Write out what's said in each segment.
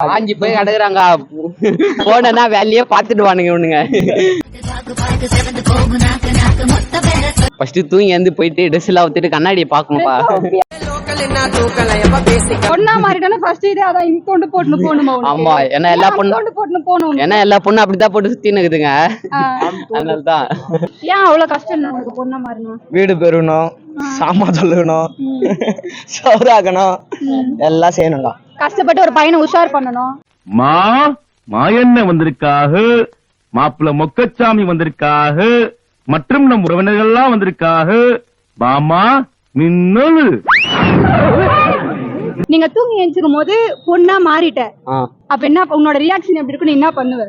ஆஞ்சி போய் கிடக்குறாங்க. போனா வேலையே பாத்துடுவானுங்க இவனுங்க. ஃபர்ஸ்ட் தூங்கி வந்து போயிட்டு ட்ரெஸ் எல்லாம் ஊத்திட்டு கண்ணாடியை பாக்கணும்பா. ஆமா, ஏன்னா எல்லா பொண்ணும் அப்படிதான் போட்டு சுத்தின்னு இருக்குதுங்க. அதனாலதான். ஏன் அவ்வளவு கஷ்டம் பொண்ணா மாறணும்? வீடு பெறணும், சாமான் சொல்லணும், சோறாக்கணும், எல்லாம் செய்யணுங்க. கஷ்டப்பட்டு ஒரு பையனை உஷார் பண்ணணும். மாயண்ண வந்திருக்காக, மாப்பிள்ள மொக்கச்சாமி வந்திருக்காக, மற்றும் நம் உறவினர்கள் எல்லாம் வந்திருக்காக. பாமா மின்னலு. நீங்க தூங்கி எழுந்திருக்கும் போது பொண்ணா மாறிட்ட, அப்ப என்ன உன்னோட ரியாக்ஷன் எப்படி இருக்கும்? நீ என்ன பண்ணுவ?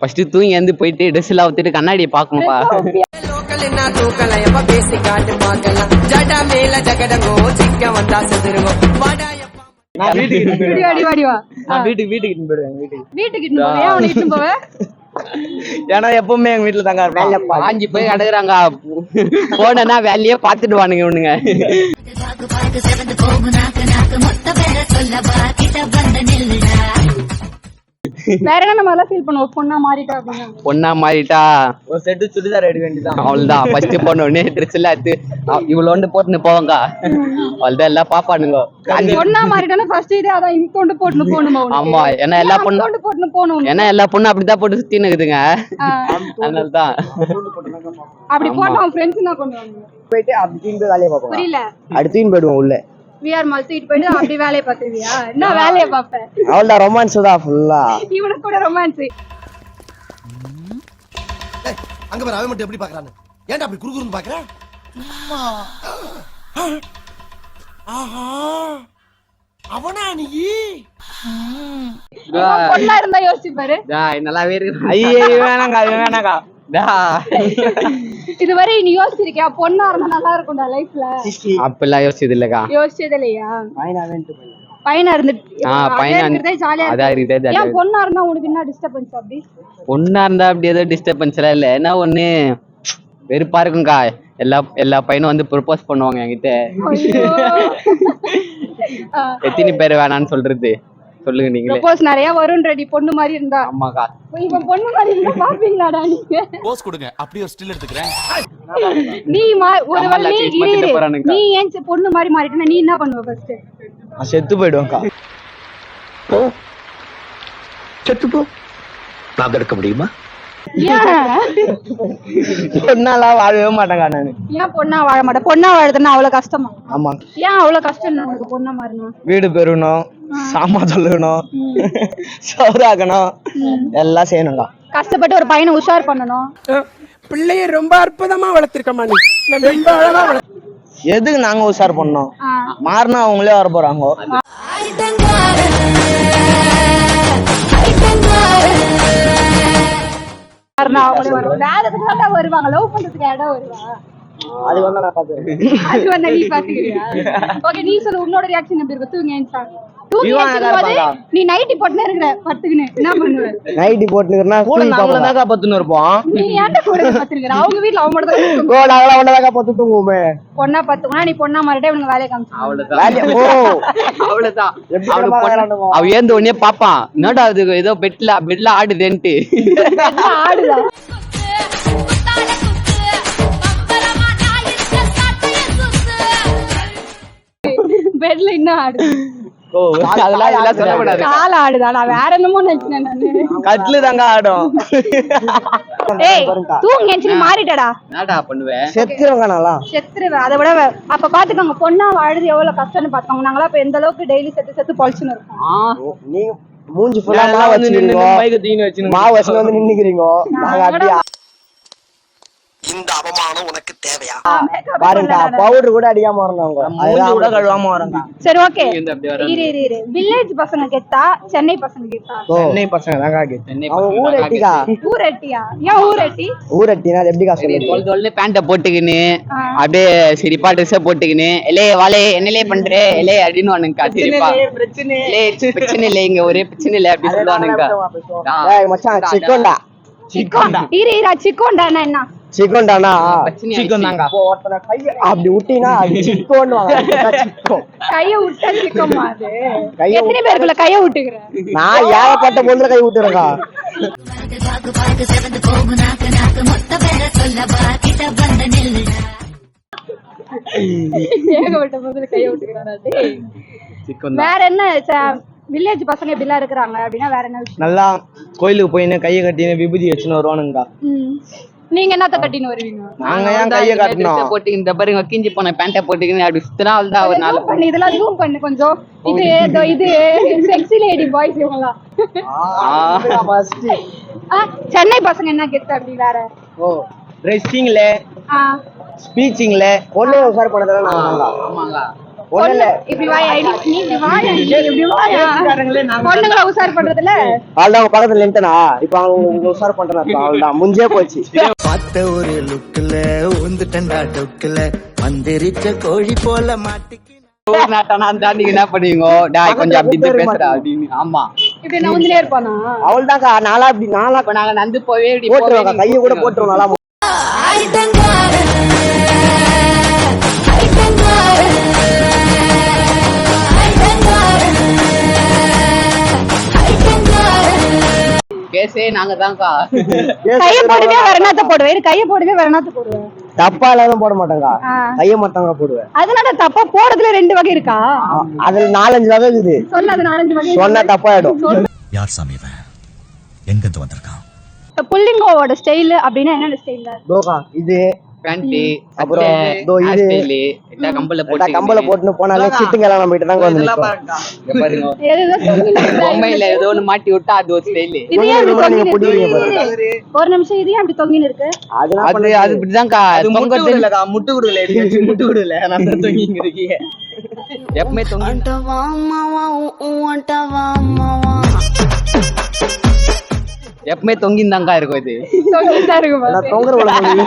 ஃபர்ஸ்ட் தூங்கி வந்து போயிட்டு ட்ரெஸ் எல்லாம் ஊத்திட்டு கண்ணாடியை பாக்கணும்பா. ஏன்னா எப்பவுமே எங்க வீட்டுல தாங்க இருப்பேன். ஆஞ்சி போய் கிடக்குறாங்க. போனா வேலையே பாத்துடுவானுங்க இவனுங்க. வேற என்ன நம்ம எல்லாம் ஃபீல் பண்ணுவோம் பொண்ணா மாறிட்டா அப்படின்னா? பொண்ணா மாறிட்டா ஒரு செட்டு சுடிதார் எடுக்க வேண்டியதான். அவ்வளவுதான். ஃபர்ஸ்ட் போன உடனே ட்ரெஸ் எல்லாம் எடுத்து இவ்வளோண்டு போட்டுன்னு போவாங்க. அவ்வளவுதான், எல்லாம் பாப்பானுங்க. பொண்ணா மாறிட்டானா ஃபர்ஸ்ட் இதே அதான் இம்கொண்டு போட்டுன்னு போணுமா? ஆமா, ஏன்னா எல்லா பொண்ணும் அப்படிதான் போட்டு சுத்தின்னு இருக்குதுங்க. அதனாலதான். அப்படி போட்டா அவன் ஃப்ரெண்ட்ஸ் என்ன பண்ணுவாங்க? போயிட்டு அப்படி வேலையை பார்ப்போம். புரியல. அடுத்து போயிடுவோம் உள்ள. விஆர் மால் தூக்கிட்டு போயிட்டு அப்படி வேலையை பார்த்துருவியா? என்ன வேலையை பார்ப்பேன்? அவள்தான் ரொமான்ஸ் தான் ஃபுல்லா. இவனுக்கு கூட ரொமான்ஸ். அங்க பாரு, அவன் மட்டும் எப்படி பாக்குறானு. ஏன்டா அப்படி குறுகுறுன்னு பாக்குற? ஆஹா, அவனா நீ? பொண்ணா இருந்தா யோசிச்சு பாரு. நல்லாவே இருக்கு. ஐயே வேணாங்க, அது வேணாங்க. இதுவரை நீ யோசிச்சிருக்கியா பொண்ணா இருந்தா நல்லா இருக்கும்டா லைஃப்ல? அப்பெல்லாம் யோசிச்சது இல்லக்கா. யோசிச்சது இல்லையா? பையனா இருந்துட்டு ஜாலியா இருக்கு. ஏன் பொண்ணா இருந்தா உனக்கு என்ன டிஸ்டர்பன்ஸ்? அப்படி பொண்ணா இருந்தா அப்படி ஏதோ டிஸ்டர்பன்ஸ் எல்லாம் இல்ல. ஏன்னா ஒண்ணு வெறுப்பா இருக்கும்க்கா. எல்லா பையனும் வந்து ப்ரொபோஸ் பண்ணுவாங்க என்கிட்ட. எத்தனை பேர் வேணான்னு சொல்றது சொல்லுங்க நீங்க. ப்ரொபோஸ் நிறைய வரும் ரெடி பொண்ணு மாதிரி இருந்தா. ஆமாக்கா. இவன் பொண்ணு மாதிரி இருந்தா பாப்பீங்களாடா நீங்க? போஸ் கொடுங்க, அப்படியே ஒரு ஸ்டில் எடுத்துக்கறேன். நீ நீ ஏன் பொண்ணு மாதிரி மாறிட்டனா நீ என்ன பண்ணுவ ஃபர்ஸ்ட்? செத்து போய்டுவேன்க்கா. செத்து போ. நான் எடுக்க முடியுமா? பொண்ணாலாம் வாழவே மாட்டேங்க நானு. ஏன் பொண்ணா வாழ மாட்டேன்? பொண்ணா வாழறதுன்னா அவ்வளவு கஷ்டமா? ஆமா. ஏன் அவ்வளவு கஷ்டம் உனக்கு பொண்ணா மாறணும்? வீடு பெறணும், சாமான் சொல்லணும், சோறாக்கணும், எல்லாம் செய்யணுங்க. கஷ்டப்பட்டு ஒரு பையனை உஷார் பண்ணணும். பிள்ளைய ரொம்ப அற்புதமா வளர்த்திருக்கமா நீ. ரொம்ப அழகா எதுக்கு நாங்க உஷார் பண்ணோம்? மாறினா அவங்களே வர போறாங்க. வருவாங்க லவ் பண்றதுக்கு இடம் வருவா. அது வந்து நான் பாத்துக்கிறேன். அது வந்து நீ பாத்துக்கிறியா? ஓகே, நீ சொல்லு உன்னோட ரியாக்ஷன் எப்படி இருக்கு? தூங்கி எழுந்தாங்க நீ நைட்டி போட்டுனே இருக்கிற படுத்துக்கின்னு என்ன பண்ணுவ? நைட்டி போட்டுக்கிறனா கூட நாங்கள தான்க்கா பத்துன்னு இருப்போம். நீ ஏன்டா கூட படுத்துக்கிற? அவங்க வீட்ல அவன் மட்டும் தான் கோ நாங்கள ஒண்ணாதான் பத்து தூங்குவோமே. பொண்ணா பத்துனா நீ பொண்ணா மாறிட்டே உனக்கு வேலைய காமிச்சு. அவ்வளவுதான். அவ்வளவுதான். அவ ஏந்த உடனே பாப்பான், என்னடா அது ஏதோ பெட்ல ஆடுதேன்ட்டு. ஆடுதா? பெட்ல என்ன ஆடு? கால் ஆடுதா? நான் வேற என்னமோ நினைச்சேன் நானு. கட்லு தாங்க ஆடும். ஏய் தூங்கி எஞ்சி மாறிட்டடா. என்னடா பண்ணுவே? செத்துறவங்க நாளா? செத்துறவே. அத விட அப்ப பாத்துக்கோங்க பொண்ணா வாழுது எவ்வளவு கஷ்டம்னு பாத்துக்கோங்க. நாங்களா இப்ப எந்த அளவுக்கு டெய்லி செத்து பொழிச்சுன்னு இருக்கோம். நீ மூஞ்சி ஃபுல்லா மாவு வச்சிருக்கீங்க, மாவு வச்சு வந்து நின்னுக்கிறீங்க. நாங்க அப்படியே இந்த அவமானம் உனக்கு தேவையா? பாருங்க, பவுடர் கூட அடிக்காம வரணுங்க, மூஞ்சி கூட கழுவாம வரங்க. சரி ஓகே, இரு வில்லேஜ் பசங்க கெத்தா சென்னை பசங்க கெத்தா? சென்னை பசங்க தாங்க கெத்தா. அவன் ஊரட்டியா? ஊரட்டியா? ஏன் ஊரட்டி? ஊரட்டினா எப்படிக்கா சொல்லுங்க? தோல்ல பேண்ட போட்டுக்கின்னு அப்படியே சிரிப்பா ட்ரெஸ் போட்டுக்கின்னு எலே வாலே என்னலே பண்ற எலே அப்படின்னு வானுங்கக்கா. சிரிப்பா பிரச்சனை இல்லை, இங்க ஒரே பிரச்சனை இல்லை அப்படி சொல்லுவானுங்கக்கா. மச்சான் சிக்கோண்டா. சிக்கோண்டா இரு சிக்கோண்டானா என்ன? சிக்கோண்டானா சிக்கன் தாங்க. அப்படி விட்டீங்கன்னா சிக்கோன்னு சிக்கோன் கைய விட்டா சிக்கமா அது கைய எத்தனை பேருக்குள்ள கைய விட்டுக்கிறேன் நான் ஏகப்பட்ட பொண்ணுல கை விட்டுறேன்க்கா. ஏகப்பட்ட பேருக்குள்ள கைய விட்டுக்கிறேன். சிக்கன் வேற என்ன வில்லேஜ் பசங்க இப்படி எல்லாம் இருக்கிறாங்க அப்படின்னா வேற என்ன விஷயம்? நல்லா கோயிலுக்கு போயின்னு கையை கட்டின்னு விபூதி வச்சுன்னு வருவானுங்கக்கா. நீங்க என்னத்த கட்டின்னு வருவீங்க? நாங்க ஏன் கையை கட்டணும்? போட்டு இந்த பாருங்க கிஞ்சி போன பேண்ட்டை போட்டுக்கின்னு அப்படி சுத்தினா அவள்தான் ஒரு நாள் Zoom பண்ணு, இதெல்லாம் ஜூம் பண்ணு கொஞ்சம். இது செக்ஸி லேடி பாய்ஸ் இவங்கலாம். சென்னை பசங்க என்ன கெத்து அப்படி வேற? ஓ ட்ரெஸ்ஸிங்ல ஸ்பீச்சிங்ல பொண்ணு உசார் பண்ணதெல்லாம் நாங்க ஆமாங்க. ஒண்ணு இப்படி வாயா, நீ இப்படி வாயா, நீ இப்படி வாயா. பொண்ணுங்களை உசார் பண்றதுல அவள்தான் உங்க பக்கத்துல நின்ட்டனா இப்ப அவங்க உசார் பண்றாங்க. அவள்தான் முஞ்சே போச்சு. பார்த்த ஒரு லுக்குல உந்துட்டா டொக்குல மந்திரிச்ச கோழி போல மாட்டிக்கு நீங்க என்ன பண்ணுவீங்க? டாய் கொஞ்சம் அப்படி இப்படி பேசுறா அப்படின்னு. ஆமா இப்படி நவுந்துனே இருப்பானா? அவள்தான்க்கா நாளா இப்படி நாளா இப்ப நாங்க நந்து போவே இப்படி போட்டுருவாங்க. கையை கூட போட்டுருவோம் நல்லா. கேஸே நாங்க தான்க்கா. கைய போடுவே வேற என்னத்த போடுவேன்? கைய போடுவே வேற என்னத்த போடுவேன்? தப்பா எல்லாரும் போட மாட்டாங்க. கையை மட்டும் போடுவேன். அதனால தப்பா போடுறதுல 2 வகை இருக்கா? அதுல 4-5 வகை இருக்குது. சொன்ன அது 4-5 வகை சொன்னா தப்பாயிடும். யார் சாமி இவன் எங்கிருந்து வந்திருக்கான்? புல்லிங்கோவோட ஸ்டைல் அப்படின்னா என்னென்ன ஸ்டைல்? தோகா இது பேண்ட் அப்புறம் அப்புறம் இது இது கம்பல போட்டு கம்பல போட்டுன்னு போனாலே சிட்டுங்க எல்லாம் நம்ம கிட்ட தாங்க வந்து நிக்கும். பாருங்க பொம்மையில ஏதோ ஒண்ணு மாட்டி விட்டா அது ஒரு ஸ்டைல். இது ஏன் இப்படி நீங்க தொங்கின்னு புடிவீங்க இருக்கு? ஒரு நிமிஷம் இது ஏன் அப்படி தொங்கின்னு இருக்கு? அது அது இப்படிதான்க்கா தொங்கறது இல்லக்கா. முட்டு குடுல முட்டு குடுல நான் தொங்கிங்க இருக்கீங்க. எப்பவுமே தொங்கி எப்பவுமே தொங்கிந்தாங்கா இருக்கும் இது. தொங்கின்னு தான் இருக்கு பாரு. நான் தொங்குற உலகம்